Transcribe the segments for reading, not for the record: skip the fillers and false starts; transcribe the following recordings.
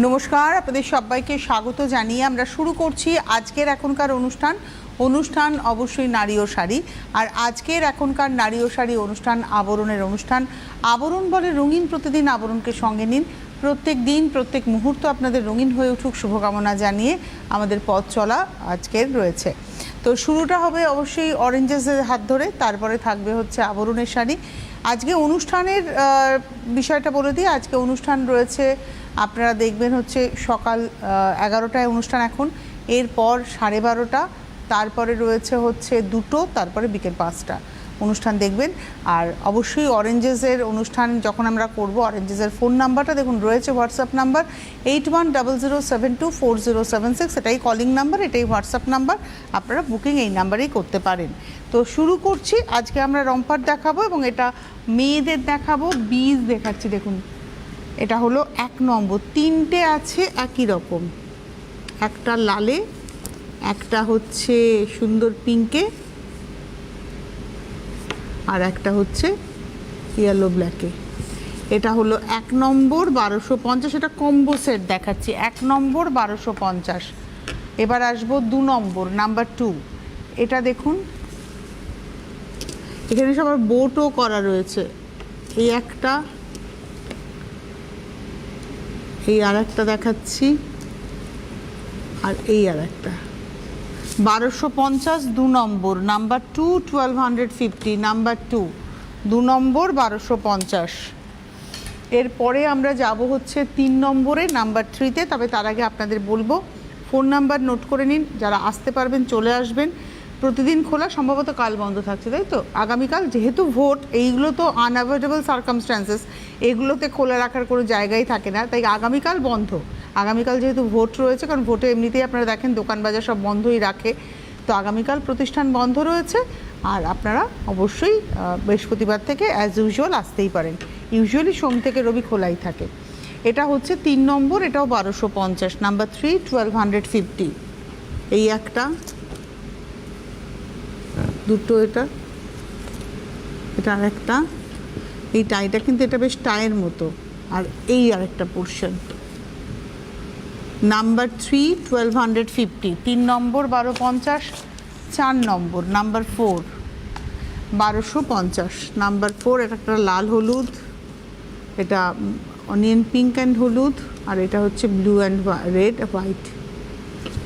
নমস্কার, আপনাদের সবাইকে স্বাগত জানিয়ে আমরা শুরু করছি আজকের এখনকার অনুষ্ঠান অবশ্যই নারী ও শাড়ি। আর আজকের এখনকার নারী ও শাড়ি অনুষ্ঠান আবরণের অনুষ্ঠান। আবরণ বলে রঙিন, প্রতিদিন আবরণকে সঙ্গে নিন। প্রত্যেক দিন প্রত্যেক মুহূর্ত আপনাদের রঙিন হয়ে উঠুক শুভকামনা জানিয়ে আমাদের পথ চলা আজকের রয়েছে। তো শুরুটা হবে অবশ্যই অরেঞ্জেসের হাত ধরে, তারপরে থাকবে হচ্ছে আবরণের শাড়ি। আজকে অনুষ্ঠানের বিষয়টা বলে দিই। আজকে অনুষ্ঠান রয়েছে, আপনারা দেখবেন হচ্ছে সকাল 11টায় অনুষ্ঠান, এখন এরপর 12:30, তারপরে রয়েছে হচ্ছে 2টো, তারপরে বিকেল 5টা অনুষ্ঠান দেখবেন। আর অবশ্যই অরেঞ্জেসের অনুষ্ঠান যখন আমরা করব, অরেঞ্জেসের ফোন নাম্বারটা দেখুন রয়েছে, হোয়াটসঅ্যাপ নাম্বার 8100724076, এটাই কলিং নাম্বার, এটাই হোয়াটসঅ্যাপ নাম্বার, আপনারা বুকিং এই নাম্বারেই করতে পারেন। তো শুরু করছি। আজকে আমরা রম্পার দেখাবো এবং এটা মেয়েদের দেখাবো। বীজ দেখাচ্ছি, দেখুন এটা হলো 1 নম্বর। 3টে আছে একই রকম, একটা লালে, একটা হচ্ছে সুন্দর পিঙ্কে, আর একটা হচ্ছে ইয়েলো ব্ল্যাকে। এটা হলো 1 নম্বর 1250, এটা কম্বো সেট দেখাচ্ছি, 1 নম্বর 1250। এবার আসবো 2 নম্বর, নাম্বার 2। এটা দেখুন, এখানে সবার বোটও করা রয়েছে। এই একটা, এই আর একটা দেখাচ্ছি, আর এই আর একটা। 1250, 2 নম্বর, নাম্বার 2 1250, নাম্বার 2 নম্বর 1250। এরপরে আমরা যাব হচ্ছে 3 নম্বরে, নাম্বার 3তে। তবে তার আগে আপনাদের বলবো ফোন নাম্বার নোট করে নিন, যারা আসতে পারবেন চলে আসবেন। প্রতিদিন খোলা, সম্ভবত কাল বন্ধ থাকছে, তাই তো? আগামীকাল যেহেতু ভোট, এইগুলো তো আনঅ্যাভয়েডেবল সার্কামস্ট্যান্সেস, এগুলোতে খোলা রাখার কোনো জায়গাই থাকে না, তাই আগামীকাল বন্ধ। আগামীকাল যেহেতু ভোট রয়েছে, কারণ ভোটে এমনিতেই আপনারা দেখেন দোকান বাজার সব বন্ধই রাখে, তো আগামীকাল প্রতিষ্ঠান বন্ধ রয়েছে। আর আপনারা অবশ্যই বৃহস্পতিবার থেকে অ্যাজ ইউজুয়াল আসতেই পারেন। ইউজুয়ালি সোম থেকে রবি খোলাই থাকে। এটা হচ্ছে 3 নম্বর, এটাও 1250, নাম্বার 3 1250। এই একটা, দুটো, এটা আর একটা, এই টাইটা কিন্তু এটা বেশ টাইয়ের মতো, আর এই আর একটা পোর্শন, নাম্বার 3 1250। 3 নম্বর 1250, 4 নম্বর, নাম্বার 4 1250, নাম্বার 4। এটা একটা লাল হলুদ, এটা অনিয়ন পিঙ্ক অ্যান্ড হলুদ, আর এটা হচ্ছে blue and red white,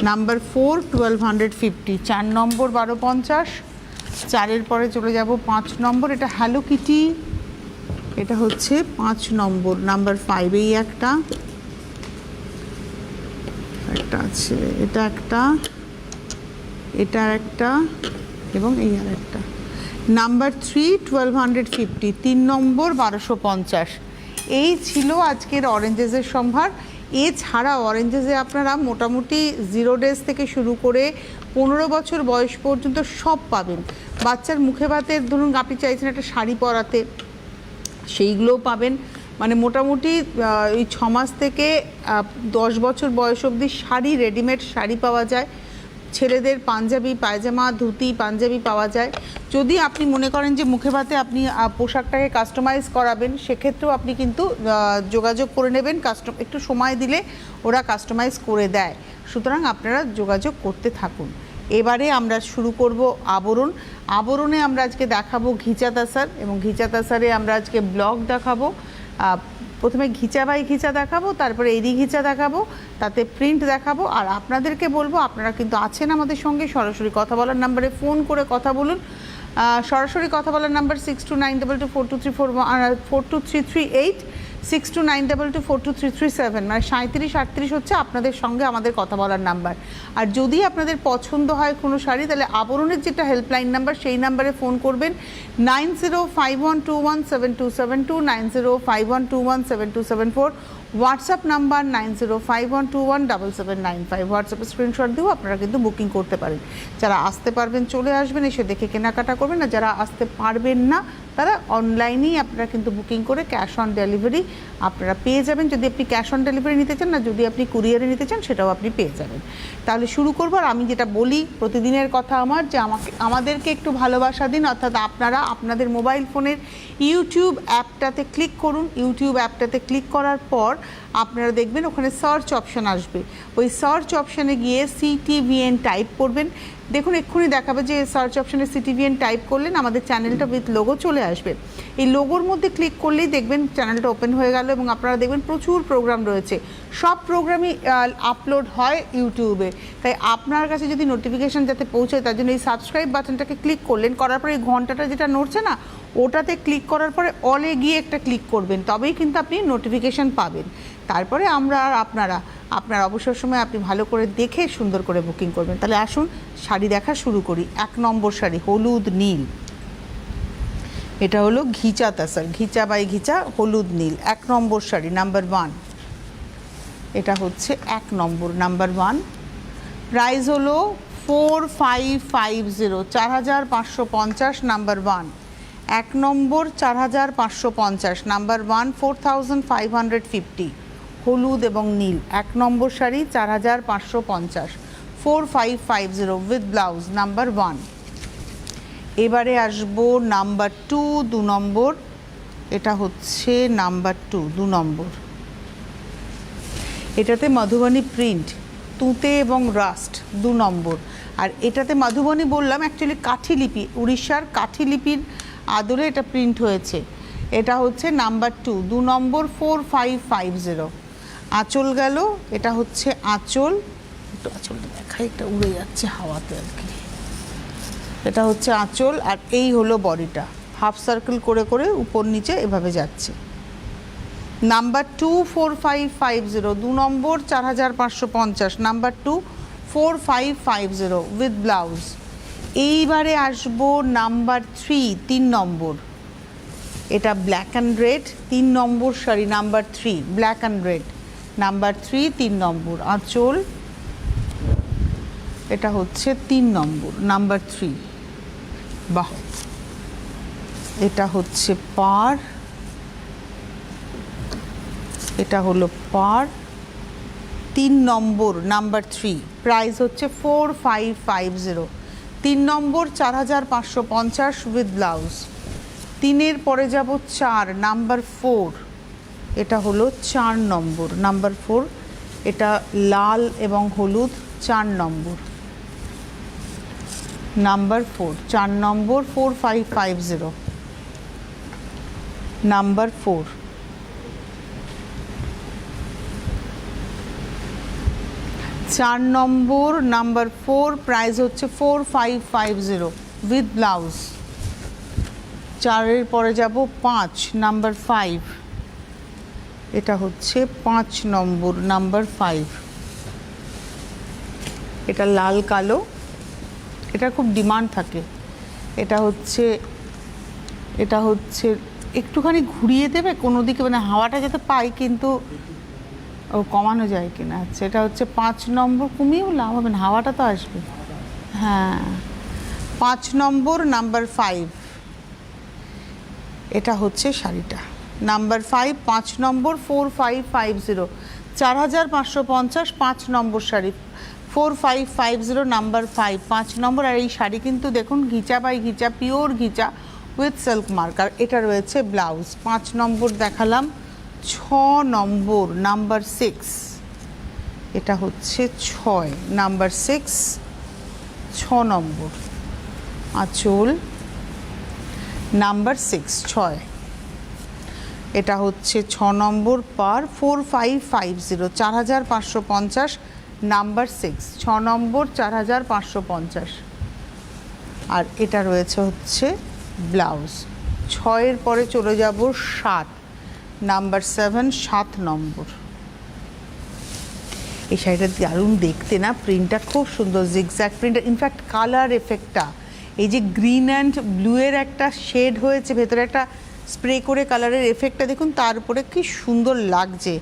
number 4 1250। 4 নম্বর 1250। 4-এর পরে চলে যাব 5 নম্বর, এটা হ্যালো কিটি, এটা হচ্ছে 5 নম্বর, নাম্বার 5। এই একটা আছে, এটা একটা, এটা একটা, এবং এই আর একটা, নাম্বার 3 1250। 3 নম্বর 1250। এই ছিল আজকের অরেঞ্জেসের সম্ভার। এছাড়া অরেঞ্জেসে আপনারা মোটামুটি 0 ডেজ থেকে শুরু করে 15 বছর বয়স পর্যন্ত সব পাবেন। বাচ্চার মুখে ভাতের, ধরুন আপনি চাইছেন একটা শাড়ি পরাতে, সেইগুলোও পাবেন। মানে মোটামুটি এই 6 মাস থেকে 10 বছর বয়স অবধি শাড়ি, রেডিমেড শাড়ি পাওয়া যায়। ছেলেদের পাঞ্জাবি, পায়জামা, ধুতি, পাঞ্জাবি পাওয়া যায়। যদি আপনি মনে করেন যে মুখে ভাতে আপনি পোশাকটাকে কাস্টমাইজ করাবেন, সেক্ষেত্রেও আপনি কিন্তু যোগাযোগ করে নেবেন। একটু সময় দিলে ওরা কাস্টমাইজ করে দেয়, সুতরাং আপনারা যোগাযোগ করতে থাকুন। এবারে আমরা শুরু করব আবরণ। আবরণে আমরা আজকে দেখাবো ঘিচা তাসার, এবং ঘিচা তাসারে আমরা আজকে ব্লগ দেখাবো। প্রথমে ঘিচা বাই ঘিচা দেখাবো, তারপরে এরি ঘিচা দেখাবো, তাতে প্রিন্ট দেখাবো। আর আপনাদেরকে বলবো, আপনারা কিন্তু আছেন আমাদের সঙ্গে, সরাসরি কথা বলার নাম্বারে ফোন করে কথা বলুন। সরাসরি কথা বলার নাম্বার 6292242338, 6292242337, মানে 3738 হচ্ছে আপনাদের সঙ্গে আমাদের কথা বলার নাম্বার। আর যদি আপনাদের পছন্দ হয় কোনো শাড়ি, তাহলে আবরণের যেটা হেল্পলাইন নাম্বার, সেই নাম্বারে ফোন করবেন 9051217272, 9051217274, হোয়াটসঅ্যাপ নাম্বার 9051217795। হোয়াটসঅ্যাপে স্ক্রিনশট দিয়েও আপনারা কিন্তু বুকিং করতে পারেন। যারা আসতে পারবেন চলে আসবেন, এসে দেখে কেনাকাটা করবেন, না যারা আসতে পারবেন না তারা অনলাইনেই আপনারা কিন্তু বুকিং করে ক্যাশ অন ডেলিভারি আপনারা পেয়ে যাবেন। যদি আপনি ক্যাশ অন ডেলিভারি নিতে চান, না যদি আপনি কুরিয়ারে নিতে চান, সেটাও আপনি পেয়ে যাবেন। তাহলে শুরু করবো। আর আমি যেটা বলি প্রতিদিনের কথা আমার, যে আমাদেরকে একটু ভালোবাসা দিন, অর্থাৎ আপনারা আপনাদের মোবাইল ফোনের ইউটিউব অ্যাপটাতে ক্লিক করুন। ইউটিউব অ্যাপটাতে ক্লিক করার পর আপনারা দেখবেন ওখানে সার্চ অপশান আসবে। ওই সার্চ অপশানে গিয়ে CTVN টাইপ করবেন। দেখুন এক্ষুনি দেখাবে যে সার্চ অপশানে CTVN টাইপ করলেন আমাদের চ্যানেলটা উইথ লোগো চলে আসবে। এই লোগোর মধ্যে ক্লিক করলেই দেখবেন চ্যানেলটা ওপেন হয়ে গেল এবং আপনারা দেখবেন প্রচুর প্রোগ্রাম রয়েছে। সব প্রোগ্রামই আপলোড হয় ইউটিউবে। তাই আপনার কাছে যদি নোটিফিকেশান যাতে পৌঁছায় তার জন্য এই সাবস্ক্রাইব বাটনটাকে ক্লিক করলেন, করার পরে এই ঘন্টাটা যেটা নড়ছে না, ওটাতে ক্লিক করার পরে অলে গিয়ে একটা ক্লিক করবেন, তবেই কিন্তু আপনি নোটিফিকেশান পাবেন। তারপরে আমরা আর আপনার অবসর সময় আপনি ভালো করে দেখে সুন্দর করে বুকিং করবেন। তাহলে আসুন শাড়ি দেখা শুরু করি। 1 নম্বর শাড়ি হলুদ নীল, এটা হলো ঘিচা তাসার, ঘিচা বাই ঘিচা হলুদ নীল। 1 নম্বর শাড়ি নাম্বার 1, এটা হচ্ছে 1 নম্বর নাম্বার 1। প্রাইস হলো 4550, 4550 নাম্বার 1। 1 নম্বর 4550, নাম্বার 1 4550, হলুদ এবং নীল। 1 নম্বর শাড়ি 4550, 4550 উইথ ব্লাউজ নাম্বার 1। এবারে আসবো নাম্বার 2, 2 নম্বর, এটা হচ্ছে নাম্বার 2, 2 নম্বর। এটাতে মধুবনী প্রিন্ট, তুঁতে এবং রাস্ট, 2 নম্বর। আর এটাতে মধুবনী বললাম, অ্যাকচুয়ালি কাঠিলিপি, উড়িষ্যার কাঠিলিপির আদলে এটা প্রিন্ট হয়েছে। এটা হচ্ছে নাম্বার 2, 2 নম্বর, 4550। আঁচল গেল, এটা হচ্ছে আঁচল, একটু আঁচলটা দেখাই, এটা উড়ে যাচ্ছে হাওয়াতে আর কি। এটা হচ্ছে আঁচল, আর এই হলো বডিটা, হাফ সার্কেল করে করে উপর নিচে এভাবে যাচ্ছে। Number 2 4550, 2 number 4550, number 2 4550 with blouse. এইবারে আসবো নাম্বার 3, 3 নম্বর, এটা black and red, 3 number sari number 3, black and red number 3, 3 নম্বর। আঁচল, এটা হচ্ছে 3 নম্বর নাম্বার 3। বাহ, এটা হচ্ছে পাড়, এটা হলো পাড়, 3 নম্বর নাম্বার 3। প্রাইস হচ্ছে 4550, 3 নম্বর 4550 উইথ ব্লাউজ। 3-এর পরে যাব 4, নাম্বার 4, এটা হলো 4 নম্বর নাম্বার 4। এটা লাল এবং হলুদ, 4 নম্বর নাম্বার 4, 4 নম্বর 4550 নাম্বার 4। 4 নম্বর নাম্বার 4, প্রাইস হচ্ছে 4550 উইথ ব্লাউজ। 4-এর পরে যাব 5, নাম্বার 5, এটা হচ্ছে 5 নম্বর নাম্বার 5। এটা লাল কালো, এটা খুব ডিমান্ড থাকে। এটা হচ্ছে একটুখানি ঘুরিয়ে দেবে কোনো দিকে, মানে হাওয়াটা যাতে পাই, কিন্তু ও কমানো যায় কিনা। আচ্ছা, এটা হচ্ছে 5 নম্বর, কমিয়েও লাভ হবে না, হাওয়াটা তো আসবে। হ্যাঁ, 5 নম্বর নাম্বার 5, এটা হচ্ছে শাড়িটা নাম্বার 5, 5 নম্বর 4550, 4550, 5 নম্বর শাড়ি 4550 নাম্বার 5, 5 নম্বর। আর এই শাড়ি কিন্তু দেখুন ghicha by ghicha, pure ghicha with silk mark. আর এটা রয়েছে ব্লাউজ। 5 নম্বর দেখালাম। 6 নম্বর নাম্বার 6, এটা হচ্ছে 6 নাম্বার 6, 6 নম্বর। আঁচল নাম্বার 6, 6, এটা হচ্ছে 6 নম্বর পার, 4550, 4550 নাম্বার 6, 6 নম্বর 4550। আর এটা রয়েছে হচ্ছে ব্লাউজ। 6-এর পরে চলে যাব 7, নাম্বার 7, 7 নম্বর। এই শাড়িটা দারুণ দেখতে না, প্রিন্টটা খুব সুন্দর, জিগজ্যাগ প্রিন্ট। ইনফ্যাক্ট কালার এফেক্টটা, এই যে গ্রিন অ্যান্ড ব্লুয়ের একটা শেড হয়েছে, ভেতরে একটা স্প্রে করে কালারের এফেক্টটা দেখুন, তার উপরে কি সুন্দর লাগছে।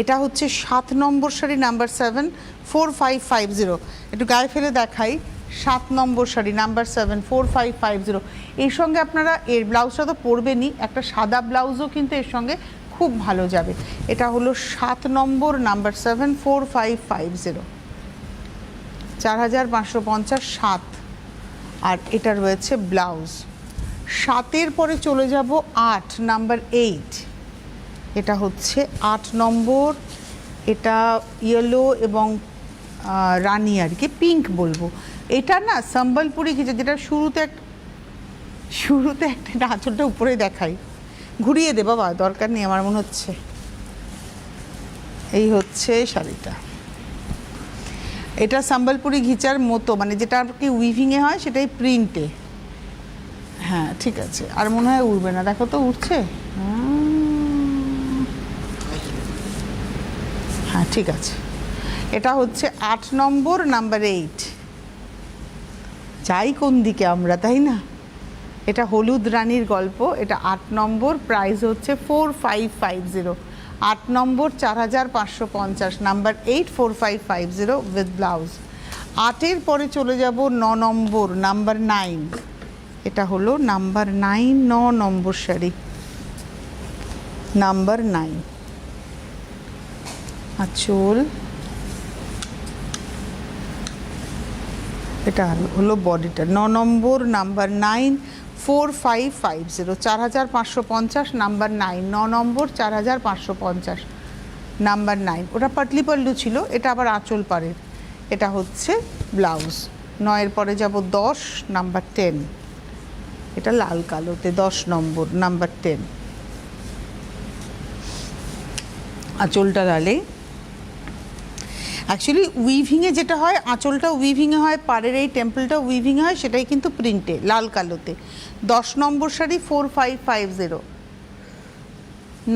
এটা হচ্ছে 7 নম্বর শাড়ি নাম্বার 7, 4550। একটু গায়ে ফেলে দেখাই, 7 নম্বর শাড়ি নাম্বার 7 4550। এর সঙ্গে আপনারা এর ব্লাউজটা তো পরবেনই, একটা সাদা ব্লাউজও কিন্তু এর সঙ্গে খুব ভালো যাবে। এটা হলো 7 নম্বর নাম্বার 7 4550, 4550 7। আর এটা রয়েছে ব্লাউজ। 7-এর পরে চলে যাব 8 নাম্বার 8। এটা হচ্ছে 8 নম্বর, এটা ইয়েলো এবং রানি আর কি, পিঙ্ক বলবো। এটা না সম্বলপুরি ঘিচা, যেটা শুরুতে একটা আঁচলটা উপরে দেখাই, ঘুরিয়ে দে বাবা, দরকার নেই আমার মনে হচ্ছে। এই হচ্ছে শাড়িটা, এটা সম্বলপুরি ঘিচার মতো, মানে যেটা আর কি উইভিংয়ে হয় সেটাই প্রিন্টে। হ্যাঁ ঠিক আছে, আর মনে হয় উড়বে না, দেখো তো উঠছে। হ্যাঁ ঠিক আছে, এটা হচ্ছে 8 নম্বর নাম্বার 8। যাই কোন দিকে আমরা, তাই না? এটা হলুদ রানীর গল্প, এটা 8 নম্বর, প্রাইস হচ্ছে 4550। 8 নম্বর 4550, নাম্বার 8 4550 উইথ ব্লাউজ। 8-এর পরে চলে যাব 9 নম্বর নাম্বার 9। এটা হলো নাম্বার 9, 9 নম্বর শাড়ি নাম্বার 9। আঁচল, এটা হলো বডিটা। 9 নম্বর নাম্বার 9 4550, 4550 নাম্বার 9, 9 নম্বর 4550 নাম্বার 9। ওটা পাটলি পাল্লু ছিল, এটা আবার আঁচল পাড়ের। এটা হচ্ছে ব্লাউজ। 9-এর পরে যাব 10 নাম্বার 10। এটা লাল কালোতে 10 নম্বর নাম্বার 10। আঁচলটা লালে, অ্যাকচুয়ালি উইভিংয়ে যেটা হয়, আঁচলটা উইভিংয়ে হয়, পাড়ের এই টেম্পলটা উইভিংয়ে হয়, সেটাই কিন্তু প্রিন্টে লাল কালোতে। 10 নম্বর শাড়ি 4550,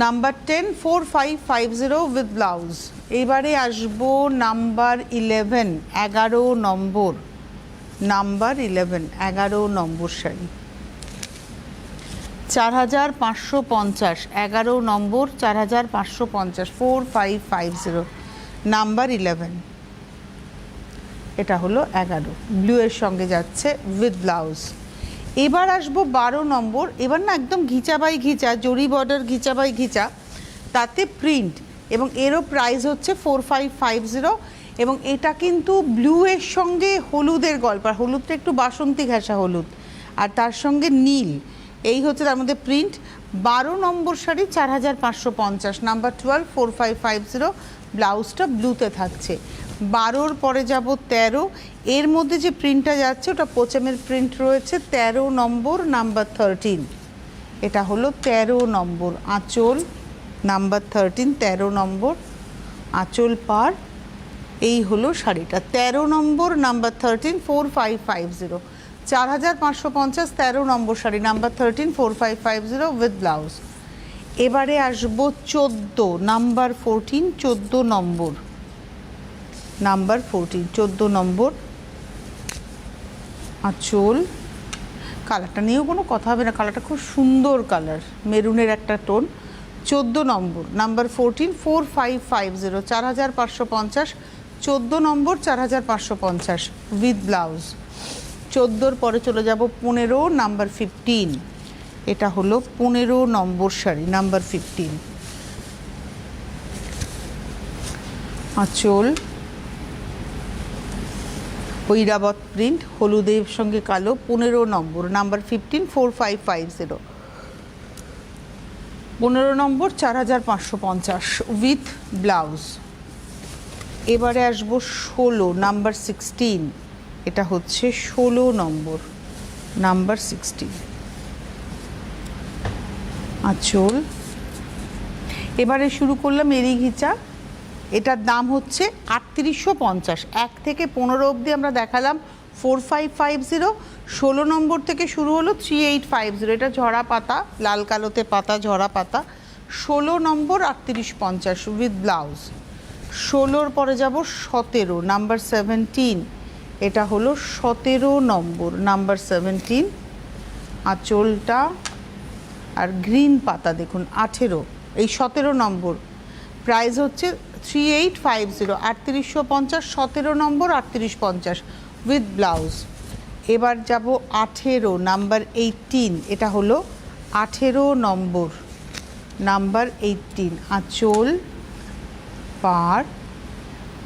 নাম্বার 10 4550 উইথ ব্লাউজ। এবারে আসবো নাম্বার 11, 11 নম্বর নাম্বার 11, 11 নম্বর শাড়ি 4550, 11 নম্বর 4550, 4550 নাম্বার 11। এটা হলো 11, ব্লু এর সঙ্গে যাচ্ছে উইথ ব্লাউজ। এবার আসবো 12 নম্বর। এবার না একদম ঘিচা বাই ঘিচা, জরি বর্ডার ঘিচা বাই ঘিচা, তাতে প্রিন্ট, এবং এরও প্রাইস হচ্ছে 4550। এবং এটা কিন্তু ব্লু এর সঙ্গে হলুদের গল্প, আর হলুদটা একটু বাসন্তী ঘেঁষা হলুদ, আর তার সঙ্গে নীল, এই হচ্ছে তার মধ্যে প্রিন্ট। 12 নম্বর শাড়ি 4550, নাম্বার 12 4550, ব্লাউজটা ব্লুতে থাকছে। 12-র পরে যাব 13। এর মধ্যে যে প্রিন্টটা যাচ্ছে ওটা পোচামের প্রিন্ট রয়েছে। 13 নম্বর নাম্বার 13, এটা হলো 13 নম্বর আঁচল নাম্বার 13, 13 নম্বর আঁচল পার। এই হলো শাড়িটা 13 number number 13 4550, 4550, 13 number sari number 13 4550 with blouse. এবারে আসবো 14 নাম্বার 14, 14 নম্বর নাম্বার 14, 14 নম্বর আঁচল। কালারটা নিয়েও কোনো কথা হবে না, কালারটা খুব সুন্দর কালার, মেরুনের একটা tone. 14 number number 14 4550, 4550, 14 number 4550 with blouse. 14-র পরে চলে যাব 15 নাম্বার 15। এটা হলো 15 নম্বর শাড়ি নাম্বার 15, আঁচল ঐরাবত প্রিন্ট, হলুদের সঙ্গে কালো। 15 নম্বর নাম্বার 15 4550, 15 নম্বর 4550 উইথ ব্লাউজ। এবারে আসবো 16 নাম্বার 16। এটা হচ্ছে 16 নম্বর নাম্বার 16 আঁচল। এবারে শুরু করলাম এরি ঘিচা। এটার দাম হচ্ছে 3850। 1 থেকে 15 অবধি আমরা দেখালাম 4550। 16 নম্বর থেকে শুরু হলো 3850। এটা ঝরা পাতা, লাল কালোতে পাতা, ঝরা পাতা। 16 নম্বর 3850 উইথ ব্লাউজ। 16-র পরে যাব 17 নাম্বার 17। এটা হলো 17 নম্বর নাম্বার 17 আঁচলটা, আর গ্রিন পাতা দেখুন 18। এই 17 নম্বর প্রাইস হচ্ছে 3850, 3850, 17 নম্বর 3850 উইথ ব্লাউজ। এবার যাব 18 নাম্বার 18, এটা হলো 18 নম্বর, নাম্বার 18 আঁচল পার,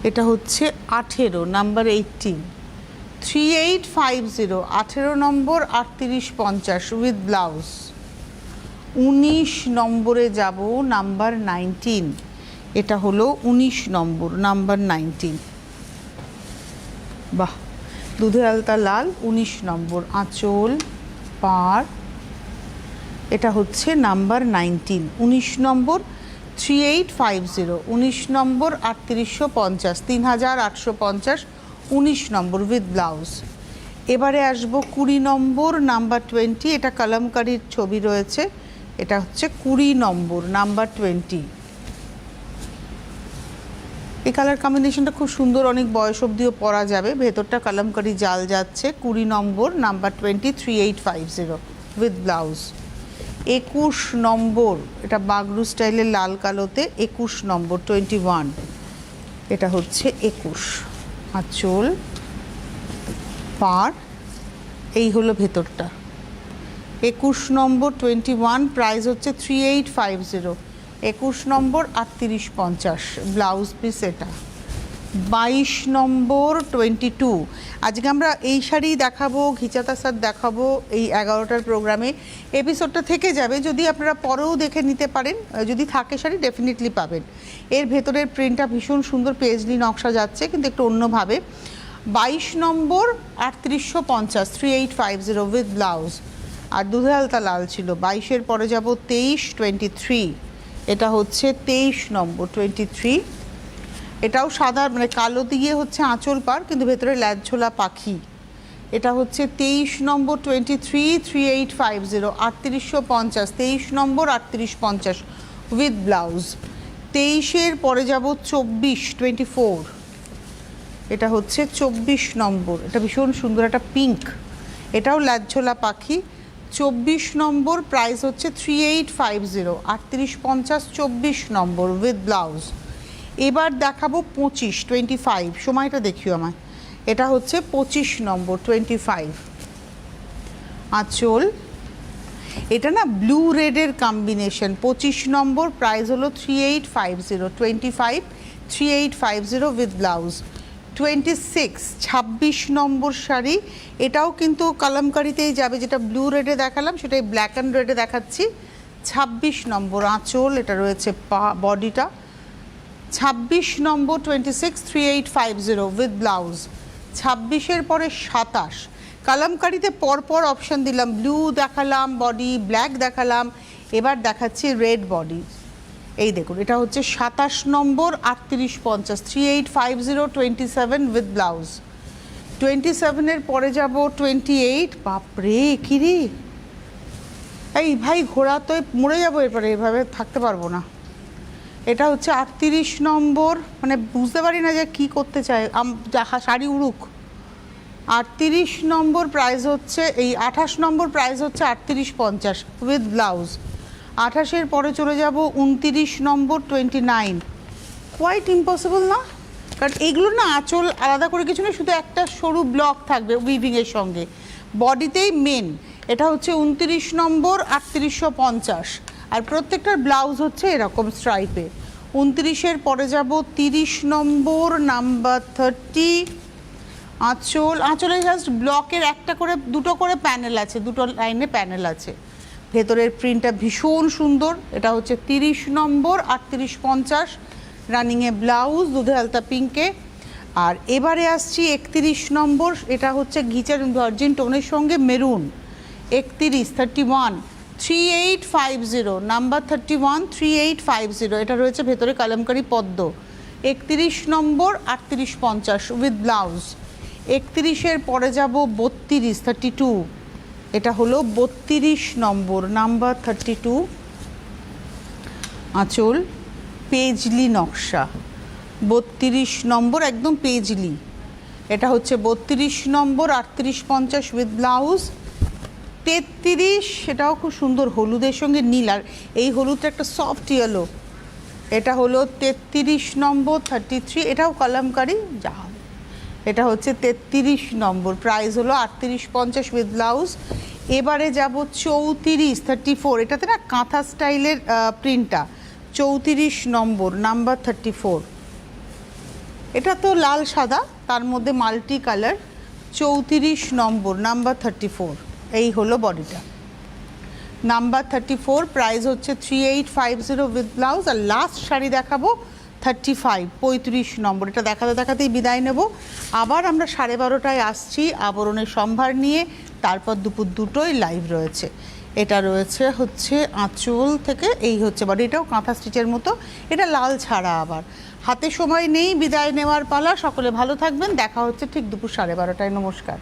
এটা হচ্ছে 18 নাম্বার 18, 3850 18 নম্বর 3850 উইথ ব্লাউজ। 19 নম্বরে যাব নাম্বার 19, এটা হলো 19 নম্বর নাম্বার 19, বাহ দুধে আলতা লাল, 19 নম্বর আঁচল পার, এটা হচ্ছে number 19, 19 number 3850, 19 number 3850, 3850, 19 number with blouse. এবারে আসবো 20 নম্বর নাম্বার 20, এটা কালামকারীর ছবি রয়েছে, এটা হচ্ছে 20 নম্বর নাম্বার 20। এই কালার কম্বিনেশনটা খুব সুন্দর, অনেক বয়স অবধিও পরা যাবে, ভেতরটা কালামকারী জাল যাচ্ছে। 20 নম্বর নাম্বার 20, 3850 উইথ ব্লাউজ। 21 নম্বর, এটা বাগরু স্টাইলের লাল কালোতে, 21 নম্বর 21, এটা হচ্ছে 21 আঁচল পার, এই হলো ভেতরটা। 21 নম্বর 21, প্রাইস হচ্ছে 3850, 21 নম্বর 3850 ব্লাউজ পিস এটা। 22 নম্বর 22, আজকে আমরা এই শাড়ি দেখাবো, ঘিচাতা সাত দেখাবো এই 11টার প্রোগ্রামে, এপিসোডটা থেকে যাবে, যদি আপনারা পরেও দেখে নিতে পারেন, যদি থাকে শাড়ি ডেফিনেটলি পাবেন। এর ভেতরের প্রিন্টটা ভীষণ সুন্দর, পেজলি নকশা যাচ্ছে কিন্তু একটু অন্যভাবে। 22 নম্বর 3850, 3850 উইথ ব্লাউজ, আর দুধে আলতা লাল ছিল। 22-এর পরে যাব 23, 23, এটা হচ্ছে 23 নম্বর 23, এটাও সাদা মানে কালো দিয়ে হচ্ছে আঁচল পার, কিন্তু ভেতরে ল্যাজ ঝোলা পাখি, এটা হচ্ছে 23 নম্বর 23, 3850, 3850, 23 নম্বর 3850 উইথ ব্লাউজ। 23-এর পরে যাব 24, 24, এটা হচ্ছে 24 নম্বর, এটা ভীষণ সুন্দর একটা পিঙ্ক, এটাও ল্যাজ ঝোলা পাখি। 24 নম্বর প্রাইস হচ্ছে 3850, 3850, 24 নম্বর উইথ ব্লাউজ। এবার দেখাবো 25, 25, সময়টা দেখিও আমায়, এটা হচ্ছে 25 নম্বর 25 আঁচল, এটা না ব্লু রেডের কম্বিনেশন। 25 নম্বর প্রাইস হলো 3850, 25, 3850 উইথ ব্লাউজ। 26, 26 নম্বর শাড়ি, এটাও কিন্তু কালামকারিতেই যাবে, যেটা ব্লু রেডে দেখালাম সেটাই ব্ল্যাক অ্যান্ড রেডে দেখাচ্ছি। 26 নম্বর আঁচল, এটা রয়েছে বডিটা। 26 নম্বর 26, 3850 উইথ ব্লাউজ। 26-এর পরে 27, কালামকারিতে পরপর অপশান দিলাম, ব্লু দেখালাম, বডি ব্ল্যাক দেখালাম, এবার দেখাচ্ছি রেড বডি। এই দেখুন, এটা হচ্ছে 27 নম্বর 3850, 3850, 27 উইথ ব্লাউজ। 27-এর পরে যাব 28, বাপরে কিরে, এই ভাই ঘোড়া তো মরে যাবো এরপরে, এভাবে থাকতে পারবো না। এটা হচ্ছে 38 নম্বর, মানে বুঝতে পারি না যে কি করতে চায়, শাড়ি উড়ুক। 38 নম্বর প্রাইস হচ্ছে, এই 28 নম্বর প্রাইস হচ্ছে 3850 উইথ ব্লাউজ। 28-এর পরে চলে যাব 29 নম্বর 29, কোয়াইট ইম্পসিবল না, কারণ এগুলো না আঁচল আলাদা করে কিছু নেই, শুধু একটা সরু ব্লক থাকবে উইভিংয়ের সঙ্গে, বডিতেই মেন। এটা হচ্ছে 29 নম্বর 3850, আর প্রত্যেকটার ব্লাউজ হচ্ছে এরকম স্ট্রাইপে। 29-এর পরে যাব 30 নম্বর নাম্বার 30 আঁচল, আঁচলে জাস্ট ব্লকের একটা করে দুটো করে প্যানেল আছে, দুটো লাইনে প্যানেল আছে, ভেতরের প্রিন্টটা ভীষণ সুন্দর। এটা হচ্ছে 30 নম্বর 3850 রানিংয়ে ব্লাউজ, দুধে আলতা পিঙ্কে। আর এবারে আসছি 31 নম্বর, এটা হচ্ছে ঘিচার ভার্জিন টোনের সঙ্গে মেরুন। 31, 31, 3850 নাম্বার 31, 3850, এটা রয়েছে ভেতরে কালামকারি পদ্ম। 31 নম্বর 3850 উইথ ব্লাউজ। 31-এর পরে যাব 32, 32, এটা হলো 32 নম্বর নাম্বার 32 আঁচল, পেজলি নকশা। 32 নম্বর একদম পেজলি, এটা হচ্ছে 32 নম্বর 3850 উইথ ব্লাউজ। 33, সেটাও খুব সুন্দর, হলুদের সঙ্গে নীল, আর এই হলুদটা একটা সফট ইয়েলো, এটা হলো 33 নম্বর 33, এটাও কালামকারি, যা হবে এটা হচ্ছে 33 নম্বর, প্রাইস হলো 3850 উইথ ব্লাউজ। এবারে যাব 34 এটাতে না কাঁথা স্টাইলের প্রিন্টটা, 34 নম্বর, নাম্বার 34। এটা তো লাল সাদা, তার মধ্যে মাল্টি কালার, 34 নম্বর, নাম্বার 34। এই হলো বডিটা, নাম্বার 34, প্রাইস হচ্ছে 3850 উইথ ব্লাউজ। আর লাস্ট শাড়ি দেখাবো 35 নম্বর। এটা দেখাতে দেখাতেই বিদায় নেব। আবার আমরা 12:30টায় আসছি আবরণের সম্ভার নিয়ে, তারপর দুপুর 2টোয় লাইভ রয়েছে। এটা রয়েছে হচ্ছে আঁচল থেকে, এই হচ্ছে বডি, এটাও কাঁথা স্টিচের মতো, এটা লাল ছাড়া। আবার হাতে সময় নেই, বিদায় নেওয়ার পালা। সকলে ভালো থাকবেন, দেখা হচ্ছে ঠিক দুপুর 12:30টায়। নমস্কার।